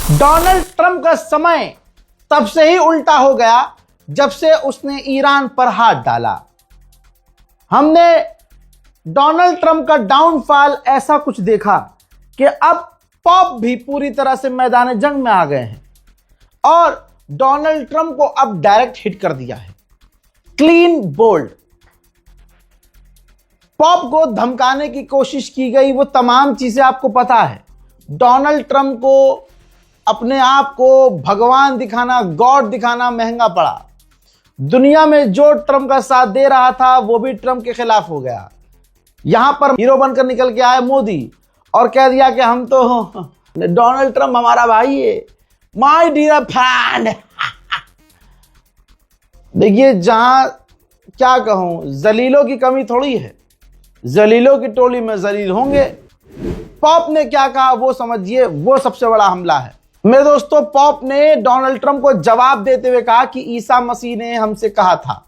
Donald Trump का समय तब से ही उल्टा हो गया जब से उसने ईरान पर हाथ डाला। हमने डोनाल्ड ट्रंप का डाउनफॉल ऐसा कुछ देखा कि अब पॉप भी पूरी तरह से मैदान जंग में आ गए हैं और डोनाल्ड ट्रंप को अब डायरेक्ट हिट कर दिया है। Clean bowled. पॉप को धमकाने की कोशिश की गई, वो तमाम चीजें आपको पता है। डोनाल्ड ट्रंप को अपने आप को भगवान दिखाना, गॉड दिखाना महंगा पड़ा। दुनिया में जो ट्रंप का साथ दे रहा था वो भी ट्रंप के खिलाफ हो गया। यहां पर हीरो बनकर निकल के आए मोदी और कह दिया कि हम तो डोनाल्ड ट्रंप हमारा भाई है, माय डियर फ्रेंड। देखिए, जहां क्या कहूं, जलीलों की कमी थोड़ी है, जलीलों की टोली में जलील होंगे। पॉप ने क्या कहा वो समझिए, वो सबसे बड़ा हमला है मेरे दोस्तों। पॉप ने डोनाल्ड ट्रंप को जवाब देते हुए कहा कि ईसा मसीह ने हमसे कहा था,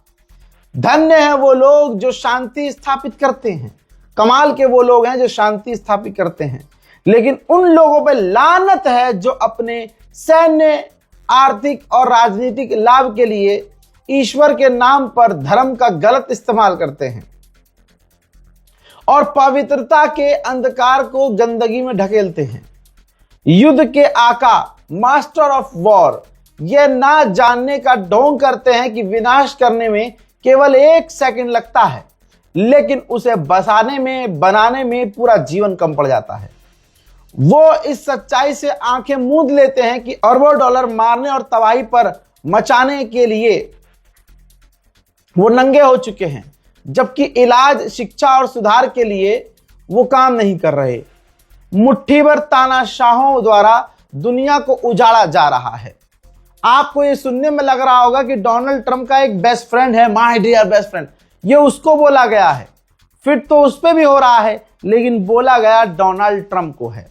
धन्य है वो लोग जो शांति स्थापित करते हैं। कमाल के वो लोग हैं जो शांति स्थापित करते हैं, लेकिन उन लोगों पर लानत है जो अपने सैन्य, आर्थिक और राजनीतिक लाभ के लिए ईश्वर के नाम पर धर्म का गलत इस्तेमाल करते हैं और पवित्रता के अंधकार को गंदगी में ढकेलते हैं। युद्ध के आका, मास्टर ऑफ वॉर, यह ना जानने का ढोंग करते हैं कि विनाश करने में केवल 1 सेकंड लगता है, लेकिन उसे बसाने में, बनाने में पूरा जीवन कम पड़ जाता है। वो इस सच्चाई से आंखें मूंद लेते हैं कि अरबों डॉलर मारने और तबाही पर मचाने के लिए वो नंगे हो चुके हैं, जबकि इलाज, शिक्षा और सुधार के लिए वो काम नहीं कर रहे। मुट्ठी भर तानाशाहों द्वारा दुनिया को उजाड़ा जा रहा है। आपको ये सुनने में लग रहा होगा कि डोनाल्ड ट्रंप का एक बेस्ट फ्रेंड है, माय डियर बेस्ट फ्रेंड, ये उसको बोला गया है। फिट तो उस पे भी हो रहा है, लेकिन बोला गया डोनाल्ड ट्रंप को है।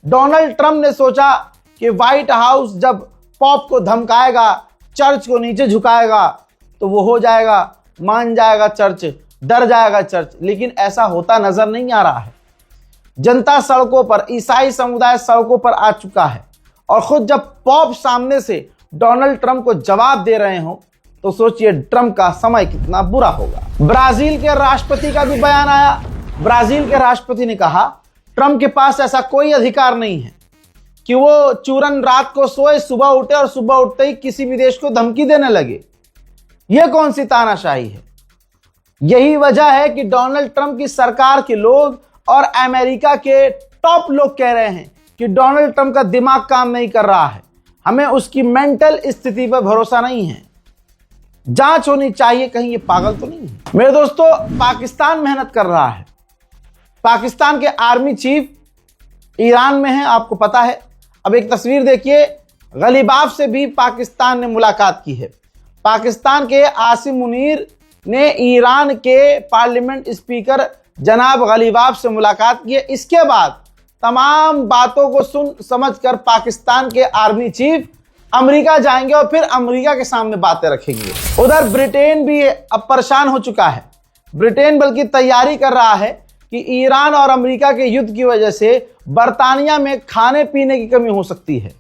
डोनाल्ड ट्रंप ने सोचा कि व्हाइट हाउस जब पॉप को धमकाएगा, चर्च को नीचे झुकाएगा, तो वो हो जाएगा, मान जाएगा चर्च, डर जाएगा चर्च। लेकिन ऐसा होता नजर नहीं आ रहा है। जनता सड़कों पर, ईसाई समुदाय सड़कों पर आ चुका है और खुद जब पॉप सामने से डोनाल्ड ट्रंप को जवाब दे रहे हो तो सोचिए ट्रंप का समय कितना बुरा होगा। ब्राजील के राष्ट्रपति का भी बयान आया। ब्राजील के राष्ट्रपति ने कहा ट्रंप के पास ऐसा कोई अधिकार नहीं है कि वो चूरन रात को सोए, सुबह उठे और सुबह उठते ही किसी भी देश को धमकी देने लगे। यह कौन सी तानाशाही है? यही वजह है कि डोनाल्ड ट्रंप की सरकार के लोग और अमेरिका के टॉप लोग कह रहे हैं कि डोनाल्ड ट्रंप का दिमाग काम नहीं कर रहा है, हमें उसकी मेंटल स्थिति पर भरोसा नहीं है, जांच होनी चाहिए, कहीं ये पागल तो नहीं है। मेरे दोस्तों, पाकिस्तान मेहनत कर रहा है। पाकिस्तान के आर्मी चीफ ईरान में है, आपको पता है। अब एक तस्वीर देखिए, गलीबाफ से भी पाकिस्तान ने मुलाकात की है। पाकिस्तान के आसिम मुनीर ने ईरान के पार्लियामेंट स्पीकर जनाब गलीबाफ से मुलाकात की है। इसके बाद तमाम बातों को सुन समझकर पाकिस्तान के आर्मी चीफ अमेरिका जाएंगे और फिर अमेरिका के सामने बातें रखेंगे। उधर ब्रिटेन भी अब परेशान हो चुका है। ब्रिटेन बल्कि तैयारी कर रहा है कि ईरान और अमेरिका के युद्ध की वजह से बर्तानिया में खाने पीने की कमी हो सकती है,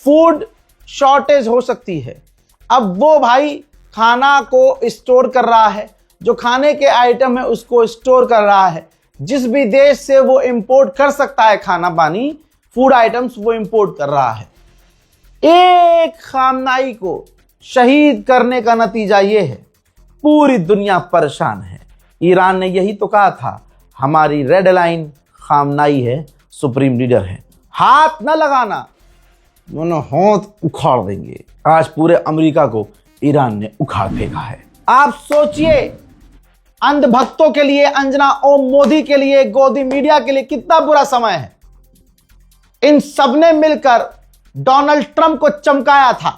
फूड शॉर्टेज हो सकती है। अब वो भाई खाना को स्टोर कर रहा है, जो खाने के आइटम है उसको स्टोर कर रहा है। जिस भी देश से वो इंपोर्ट कर सकता है खाना पानी, फूड आइटम्स, वो इंपोर्ट कर रहा है। एक खामनाई को शहीद करने का नतीजा ये है, पूरी दुनिया परेशान है। ईरान ने यही तो कहा था, हमारी रेड लाइन खामनाई है, सुप्रीम लीडर है, हाथ न लगाना, दोनों हाथ उखाड़ देंगे। आज पूरे अमेरिका को ईरान ने उखाड़ फेंका है। आप सोचिए, अंधभक्तों के लिए, अंजना ओम मोदी के लिए, गोदी मीडिया के लिए कितना बुरा समय है। इन सबने मिलकर डोनाल्ड ट्रंप को चमकाया था,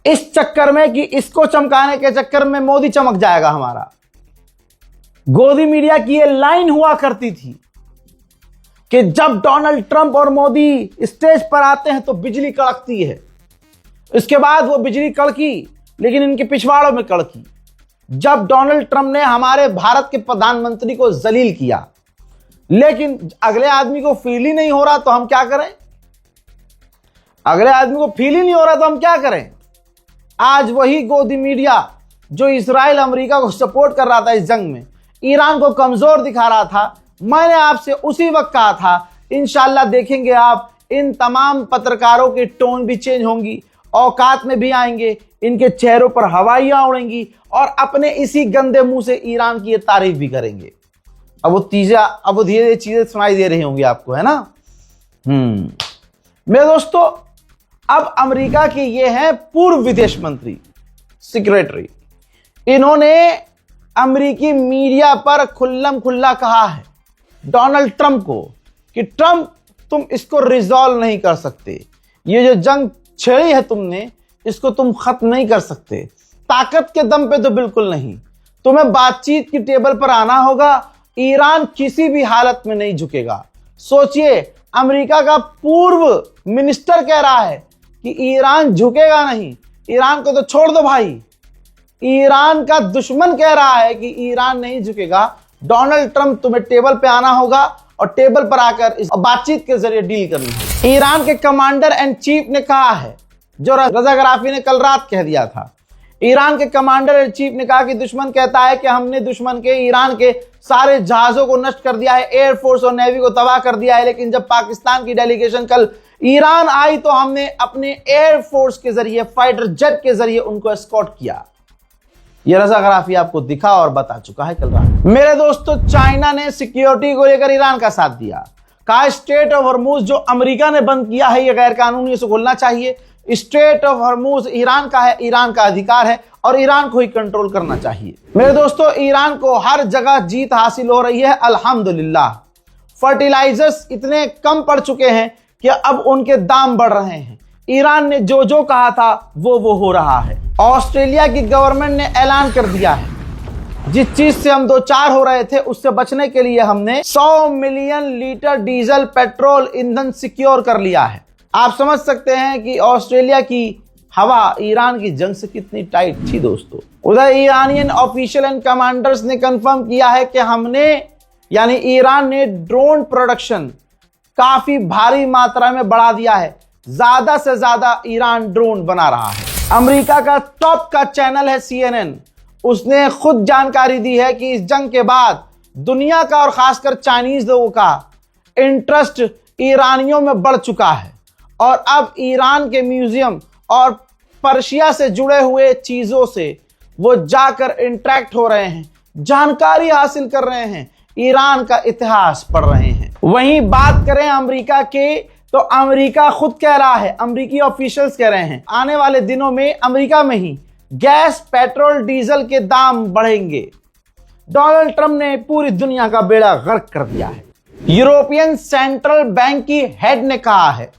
इस चक्कर में कि इसको चमकाने के चक्कर में मोदी चमक जाएगा हमारा। गोदी मीडिया की यह लाइन हुआ करती थी कि जब डोनाल्ड ट्रंप और मोदी स्टेज पर आते हैं तो बिजली कड़कती है। इसके बाद वो बिजली कड़की, लेकिन इनके पिछवाड़ों में कड़की जब डोनाल्ड ट्रंप ने हमारे भारत के प्रधानमंत्री को जलील किया। लेकिन अगले आदमी को फील ही नहीं हो रहा, तो हम क्या करें? अगले आदमी को फील ही नहीं हो रहा तो हम क्या करें। आज वही गोदी मीडिया जो इजराइल अमेरिका को सपोर्ट कर रहा था इस जंग में, ईरान को कमजोर दिखा रहा था, मैंने आपसे उसी वक्त कहा था इंशाल्लाह देखेंगे आप, इन तमाम पत्रकारों की टोन भी चेंज होंगी, औकात में भी आएंगे, इनके चेहरों पर हवाइयां उड़ेंगी और अपने इसी गंदे मुंह से ईरान की ये तारीफ भी करेंगे। अब वो धीरे धीरे चीजें सुनाई दे रही होंगी आपको, है ना। मेरे दोस्तों, अब अमेरिका के ये हैं पूर्व विदेश मंत्री सेक्रेटरी, इन्होंने अमेरिकी मीडिया पर खुल्लम खुल्ला कहा है डोनाल्ड ट्रंप को कि ट्रंप तुम इसको रिजॉल्व नहीं कर सकते, ये जो जंग छेड़ी है तुमने इसको तुम खत्म नहीं कर सकते, ताकत के दम पे तो बिल्कुल नहीं, तुम्हें बातचीत की टेबल पर आना होगा, ईरान किसी भी हालत में नहीं झुकेगा। सोचिए, अमेरिका का पूर्व मिनिस्टर कह रहा है कि ईरान झुकेगा नहीं, ईरान को तो छोड़ दो भाई, ईरान का दुश्मन कह रहा है कि ईरान नहीं झुकेगा। डोनाल्ड ट्रंप तुम्हें टेबल पे आना होगा और टेबल पर आकर इस बातचीत के जरिए डील करनी है। ईरान के कमांडर एंड चीफ ने कहा है, जो रजा गराफी ने कल रात कह दिया था, ईरान के कमांडर एंड चीफ ने कहा कि दुश्मन कहता है कि हमने दुश्मन के ईरान के सारे जहाजों को नष्ट कर दिया है, एयरफोर्स और नेवी को तबाह कर दिया है, लेकिन जब पाकिस्तान की डेलीगेशन कल ईरान आई तो हमने अपने एयरफोर्स के जरिए, फाइटर जेट के जरिए उनको एस्कॉर्ट किया। यह रजा गराफी आपको दिखा और बता चुका है कल रात। मेरे दोस्तों, चाइना ने सिक्योरिटी को लेकर ईरान का साथ दिया, कहा स्ट्रेट ऑफ हॉर्मूज जो अमेरिका ने बंद किया है यह गैर कानूनी, इसे खोलना चाहिए। स्ट्रेट ऑफ हॉर्मूज ईरान का है, ईरान का अधिकार है और ईरान को ही कंट्रोल करना चाहिए। मेरे दोस्तों, ईरान को हर जगह जीत हासिल हो रही है अल्हम्दुलिल्लाह। फर्टिलाइजर्स इतने कम पड़ चुके हैं कि अब उनके दाम बढ़ रहे हैं। ईरान ने जो जो कहा था वो हो रहा है। ऑस्ट्रेलिया की गवर्नमेंट ने ऐलान कर दिया है, जिस चीज से हम दो चार हो रहे थे उससे बचने के लिए हमने 100 मिलियन लीटर डीजल पेट्रोल ईंधन सिक्योर कर लिया है। आप समझ सकते हैं कि ऑस्ट्रेलिया की हवा ईरान की जंग से कितनी टाइट थी दोस्तों। उधर ईरानियन ऑफिशियल एंड कमांडर्स ने कंफर्म किया है कि हमने यानी ईरान ने ड्रोन प्रोडक्शन काफी भारी मात्रा में बढ़ा दिया है, ज्यादा से ज्यादा ईरान ड्रोन बना रहा है। अमेरिका का टॉप का चैनल है CNN, उसने खुद जानकारी दी है कि इस जंग के बाद दुनिया का और खासकर चाइनीज लोगों का इंटरेस्ट ईरानियों में बढ़ चुका है और अब ईरान के म्यूजियम और पर्शिया से जुड़े हुए चीजों से वो जाकर इंटरेक्ट हो रहे हैं, जानकारी हासिल कर रहे हैं, ईरान का इतिहास पढ़ रहे हैं। वहीं बात करें अमेरिका के, तो अमेरिका खुद कह रहा है, अमेरिकी ऑफिशियल्स कह रहे हैं आने वाले दिनों में अमेरिका में ही गैस, पेट्रोल, डीजल के दाम बढ़ेंगे। डोनाल्ड ट्रंप ने पूरी दुनिया का बेड़ा गर्क कर दिया है। यूरोपियन सेंट्रल बैंक की हेड ने कहा है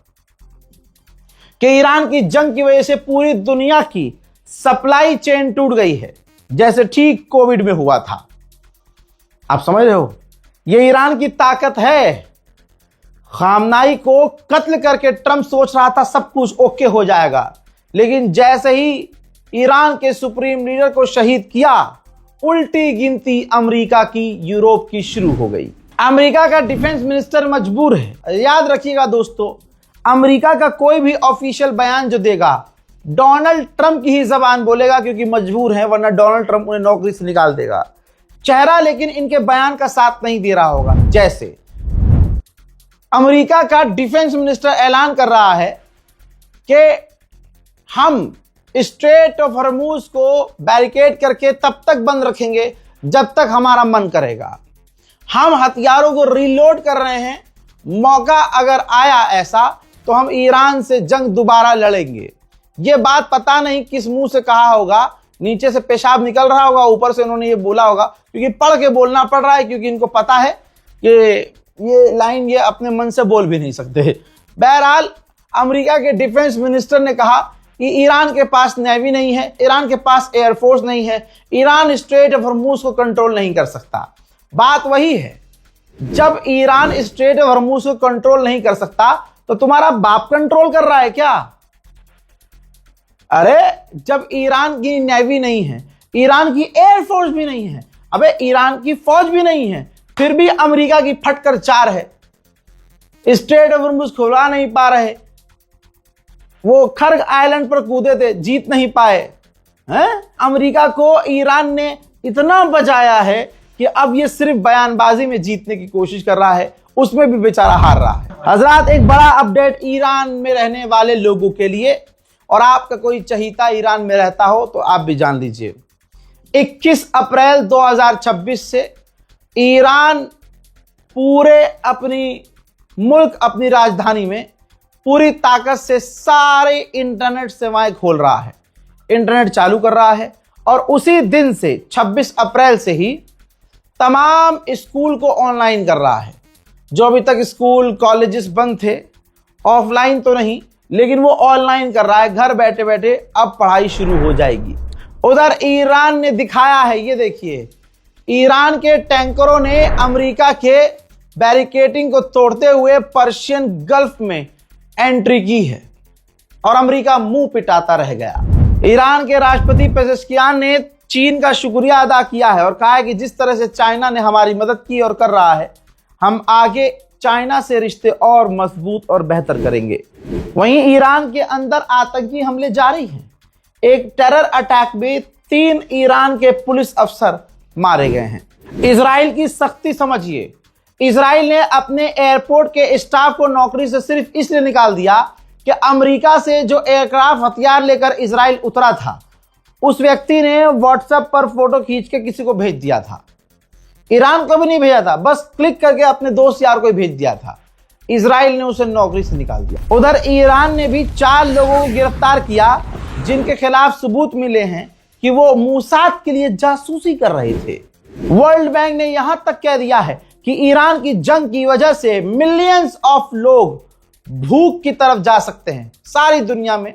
कि ईरान की जंग की वजह से पूरी दुनिया की सप्लाई चेन टूट गई है, जैसे ठीक कोविड में हुआ था। आप समझ रहे हो, ये ईरान की ताकत है। खामनाई को कत्ल करके ट्रंप सोच रहा था सब कुछ ओके हो जाएगा, लेकिन जैसे ही ईरान के सुप्रीम लीडर को शहीद किया, उल्टी गिनती अमेरिका की, यूरोप की शुरू हो गई। अमेरिका का डिफेंस मिनिस्टर मजबूर है। याद रखिएगा दोस्तों, अमेरिका का कोई भी ऑफिशियल बयान जो देगा डोनाल्ड ट्रंप की ही जबान बोलेगा, क्योंकि मजबूर है, वरना डोनाल्ड ट्रंप उन्हें नौकरी से निकाल देगा। चेहरा लेकिन इनके बयान का साथ नहीं दे रहा होगा। जैसे अमेरिका का डिफेंस मिनिस्टर ऐलान कर रहा है कि हम स्ट्रेट ऑफ हॉर्मूज को बैरिकेड करके तब तक बंद रखेंगे जब तक हमारा मन करेगा। हम हथियारों को रीलोड कर रहे हैं, मौका अगर आया ऐसा तो हम ईरान से जंग दोबारा लड़ेंगे। यह बात पता नहीं किस मुंह से कहा होगा, नीचे से पेशाब निकल रहा होगा, ऊपर से उन्होंने ये बोला होगा, क्योंकि पढ़ के बोलना पड़ रहा है, क्योंकि इनको पता है कि ये लाइन ये अपने मन से बोल भी नहीं सकते। बहरहाल अमेरिका के डिफेंस मिनिस्टर ने कहा कि ईरान के पास नेवी नहीं है, ईरान के पास एयरफोर्स नहीं है, ईरान स्ट्रेट ऑफ हॉर्मूज को कंट्रोल नहीं कर सकता। बात वही है, जब ईरान स्ट्रेट ऑफ हॉर्मूज को कंट्रोल नहीं कर सकता तो तुम्हारा बाप कंट्रोल कर रहा है क्या? अरे जब ईरान की नेवी नहीं है, ईरान की एयरफोर्स भी नहीं है, अबे ईरान की फौज भी नहीं है, फिर भी अमेरिका की फटकर चार है, स्ट्रेट ऑफ हॉर्मूज खुला नहीं पा रहे, वो खर्ग आइलैंड पर कूदे थे, जीत नहीं पाए हैं। अमेरिका को ईरान ने इतना बचाया है कि अब ये सिर्फ बयानबाजी में जीतने की कोशिश कर रहा है, उसमें भी बेचारा हार रहा है। हजरात, एक बड़ा अपडेट ईरान में रहने वाले लोगों के लिए, और आपका कोई चहीता ईरान में रहता हो तो आप भी जान लीजिए। 21 अप्रैल 2026 से ईरान पूरे अपनी मुल्क, अपनी राजधानी में पूरी ताकत से सारे इंटरनेट सेवाएं खोल रहा है, इंटरनेट चालू कर रहा है। और उसी दिन से 26 अप्रैल से ही तमाम स्कूल को ऑनलाइन कर रहा है। जो अभी तक स्कूल कॉलेजेस बंद थे, ऑफलाइन तो नहीं, लेकिन वो ऑनलाइन कर रहा है। घर बैठे बैठे अब पढ़ाई शुरू हो जाएगी। उधर ईरान ने दिखाया है, ये देखिए, ईरान के टैंकरों ने अमेरिका के बैरिकेडिंग को तोड़ते हुए पर्शियन गल्फ में एंट्री की है और अमेरिका मुंह पिटाता रह गया। ईरान के राष्ट्रपति पेजेश्कियान ने चीन का शुक्रिया अदा किया है और कहा है कि जिस तरह से चाइना ने हमारी मदद की और कर रहा है, हम आगे चाइना से रिश्ते और मजबूत और बेहतर करेंगे। वहीं ईरान के अंदर आतंकी हमले जारी हैं। एक टेरर अटैक में 3 ईरान के पुलिस अफसर मारे गए हैं। इजराइल की सख्ती समझिए। इजराइल ने अपने एयरपोर्ट के स्टाफ को नौकरी से सिर्फ इसलिए निकाल दिया कि अमेरिका से जो एयरक्राफ्ट हथियार लेकर इजराइल उतरा था, उस व्यक्ति ने व्हाट्सएप पर फोटो खींच के किसी को भेज दिया था। ईरान को भी नहीं भेजा था, बस क्लिक करके अपने दोस्त यार को ही भेज दिया था। इजराइल ने उसे नौकरी से निकाल दिया। उधर ईरान ने भी 4 लोगों को गिरफ्तार किया जिनके खिलाफ सबूत मिले हैं कि वो मूसाद के लिए जासूसी कर रहे थे। वर्ल्ड बैंक ने यहां तक कह दिया है कि ईरान की जंग की वजह से मिलियंस ऑफ लोग भूख की तरफ जा सकते हैं। सारी दुनिया में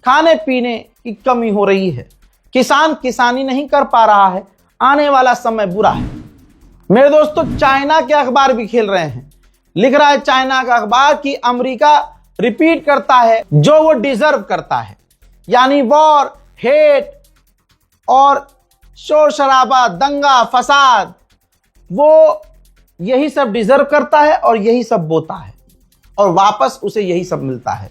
खाने पीने की कमी हो रही है, किसान किसानी नहीं कर पा रहा है, आने वाला समय बुरा है। मेरे दोस्तों, चाइना के अखबार भी खेल रहे हैं। लिख रहा है चाइना का अखबार कि अमेरिका रिपीट करता है जो वो डिजर्व करता है, यानी वॉर, हेट और शोर शराबा, दंगा फसाद, वो यही सब डिजर्व करता है और यही सब बोता है और वापस उसे यही सब मिलता है।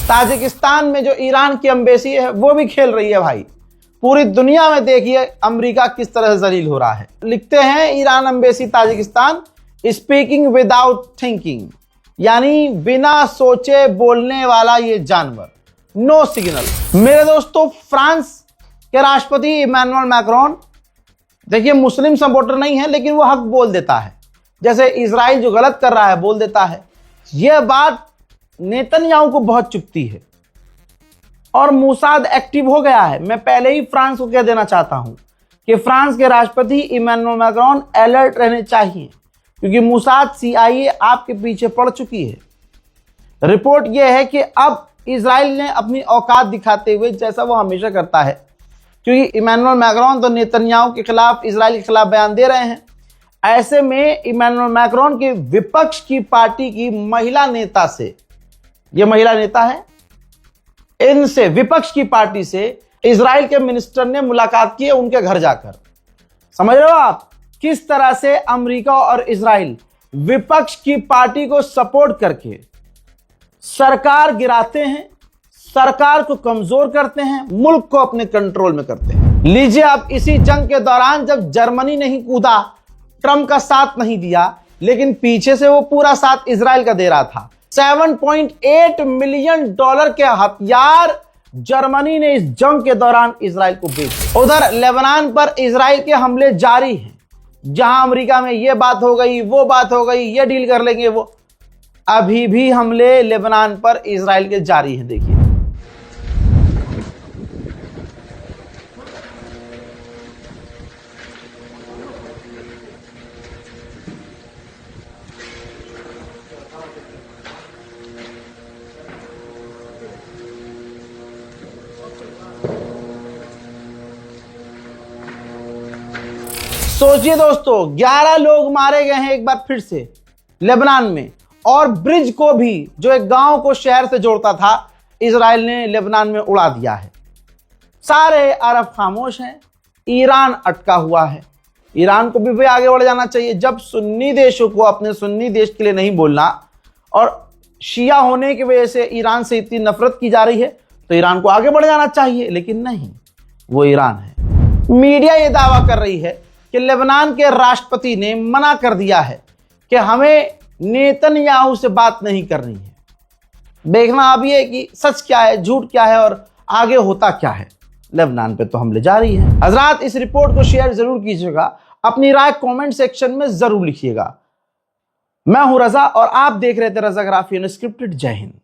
ताजिकिस्तान में जो ईरान की एम्बेसी है वो भी खेल रही है भाई। पूरी दुनिया में देखिए अमेरिका किस तरह से जलील हो रहा है। लिखते हैं Iran embassy Tajikistan, speaking without thinking, यानी बिना सोचे बोलने वाला ये जानवर, नो सिग्नल। मेरे दोस्तों, फ्रांस के राष्ट्रपति इमैनुअल मैक्रोन, देखिए मुस्लिम सपोर्टर नहीं है लेकिन वो हक बोल देता है। जैसे इजराइल जो गलत कर रहा है बोल देता है। यह बात नेतन्याहू को बहुत चुभती है और मूसाद एक्टिव हो गया है। मैं पहले ही फ्रांस को कह देना चाहता हूं कि फ्रांस के राष्ट्रपति इमैनुअल मैक्रोन अलर्ट रहने चाहिए, क्योंकि मूसाद CIA आपके पीछे पड़ चुकी है। रिपोर्ट यह है कि अब इजराइल ने अपनी औकात दिखाते हुए, जैसा वो हमेशा करता है, क्योंकि इमैनुअल मैक्रोन तो नेतन्याहू के खिलाफ, इजराइल के खिलाफ बयान दे रहे हैं। ऐसे में इमैनुअल मैक्रोन के विपक्ष की पार्टी की महिला नेता से, ये महिला नेता है, इनसे, विपक्ष की पार्टी से इजराइल के मिनिस्टर ने मुलाकात की है उनके घर जाकर। समझ रहे हो आप किस तरह से अमेरिका और इजराइल विपक्ष की पार्टी को सपोर्ट करके सरकार गिराते हैं, सरकार को कमजोर करते हैं, मुल्क को अपने कंट्रोल में करते हैं। लीजिए, अब इसी जंग के दौरान जब जर्मनी नहीं कूदा, ट्रंप का साथ नहीं दिया, लेकिन पीछे से वो पूरा साथ इजराइल का दे रहा था। $7.8 मिलियन के हथियार जर्मनी ने इस जंग के दौरान इजराइल को बेचे। उधर लेबनान पर इजराइल के हमले जारी हैं, जहां अमेरिका में ये बात हो गई, वो बात हो गई, ये डील कर लेंगे, वो अभी भी हमले लेबनान पर इजराइल के जारी हैं। देखिए, सोचिए दोस्तों, 11 लोग मारे गए हैं एक बार फिर से लेबनान में, और ब्रिज को भी, जो एक गांव को शहर से जोड़ता था, इजराइल ने लेबनान में उड़ा दिया है। सारे अरब खामोश हैं, ईरान अटका हुआ है। ईरान को भी आगे बढ़ जाना चाहिए। जब सुन्नी देशों को अपने सुन्नी देश के लिए नहीं बोलना और शिया होने की वजह से ईरान से इतनी नफरत की जा रही है तो ईरान को आगे बढ़ जाना चाहिए, लेकिन नहीं, वो ईरान है। मीडिया ये दावा कर रही है कि लेबनान के राष्ट्रपति ने मना कर दिया है कि हमें नेतन्याहू से बात नहीं करनी है। देखना अब ये कि सच क्या है, झूठ क्या है और आगे होता क्या है। लेबनान पे तो हमले जारी हैं। हजरात, इस रिपोर्ट को शेयर जरूर कीजिएगा, अपनी राय कमेंट सेक्शन में जरूर लिखिएगा। मैं हूं रजा और आप देख रहे थे रजाग्राफी अनस्क्रिप्टेड। जय हिंद।